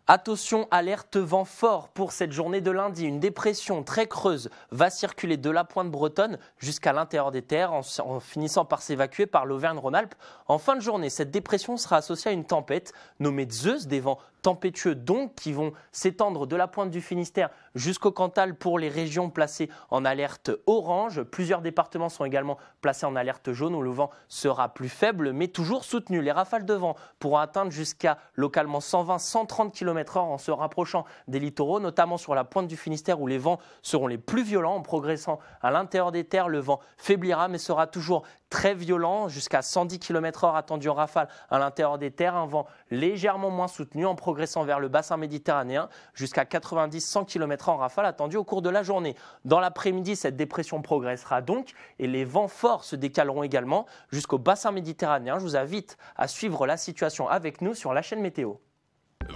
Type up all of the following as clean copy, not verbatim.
Attention, alerte vent fort pour cette journée de lundi. Une dépression très creuse va circuler de la pointe bretonne jusqu'à l'intérieur des terres en finissant par s'évacuer par l'Auvergne-Rhône-Alpes. En fin de journée, cette dépression sera associée à une tempête nommée Zeus, des vents tempétueux donc qui vont s'étendre de la pointe du Finistère jusqu'au Cantal pour les régions placées en alerte orange. Plusieurs départements sont également placés en alerte jaune où le vent sera plus faible mais toujours soutenu. Les rafales de vent pourront atteindre jusqu'à localement 120-130 km/h en se rapprochant des littoraux, notamment sur la pointe du Finistère où les vents seront les plus violents. En progressant à l'intérieur des terres, le vent faiblira mais sera toujours très violent, jusqu'à 110 km/h attendu en rafale à l'intérieur des terres. Un vent légèrement moins soutenu en progressant vers le bassin méditerranéen, jusqu'à 90-100 km/h en rafale attendu au cours de la journée. Dans l'après-midi, cette dépression progressera donc et les vents forts se décaleront également jusqu'au bassin méditerranéen. Je vous invite à suivre la situation avec nous sur la chaîne météo.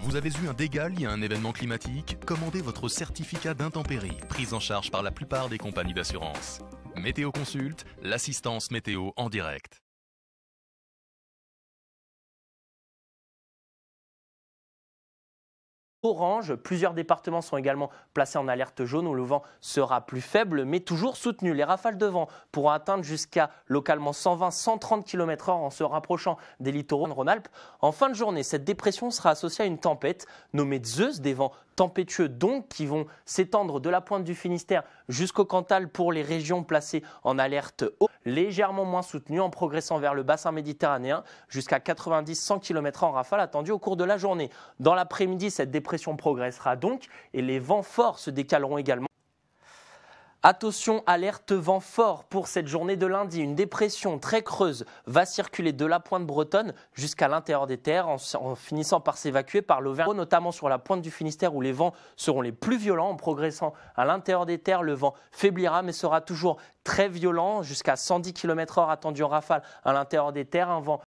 Vous avez eu un dégât lié à un événement climatique? Commandez votre certificat d'intempérie, prise en charge par la plupart des compagnies d'assurance. Météo Consulte, l'assistance météo en direct. Orange, plusieurs départements sont également placés en alerte jaune où le vent sera plus faible mais toujours soutenu. Les rafales de vent pourront atteindre jusqu'à localement 120-130 km/h en se rapprochant des littoraux de Rhône-Alpes. En fin de journée, cette dépression sera associée à une tempête nommée Zeus, des vents tempétueux donc qui vont s'étendre de la pointe du Finistère jusqu'au Cantal pour les régions placées en alerte légèrement moins soutenues en progressant vers le bassin méditerranéen jusqu'à 90-100 km/h en rafale attendu au cours de la journée. Dans l'après-midi, cette dépression progressera donc et les vents forts se décaleront également. Attention, alerte vent fort pour cette journée de lundi. Une dépression très creuse va circuler de la pointe bretonne jusqu'à l'intérieur des terres en finissant par s'évacuer par l'Auvergne, notamment sur la pointe du Finistère où les vents seront les plus violents. En progressant à l'intérieur des terres, le vent faiblira mais sera toujours très violent, jusqu'à 110 km/h attendu en rafale à l'intérieur des terres. Un vent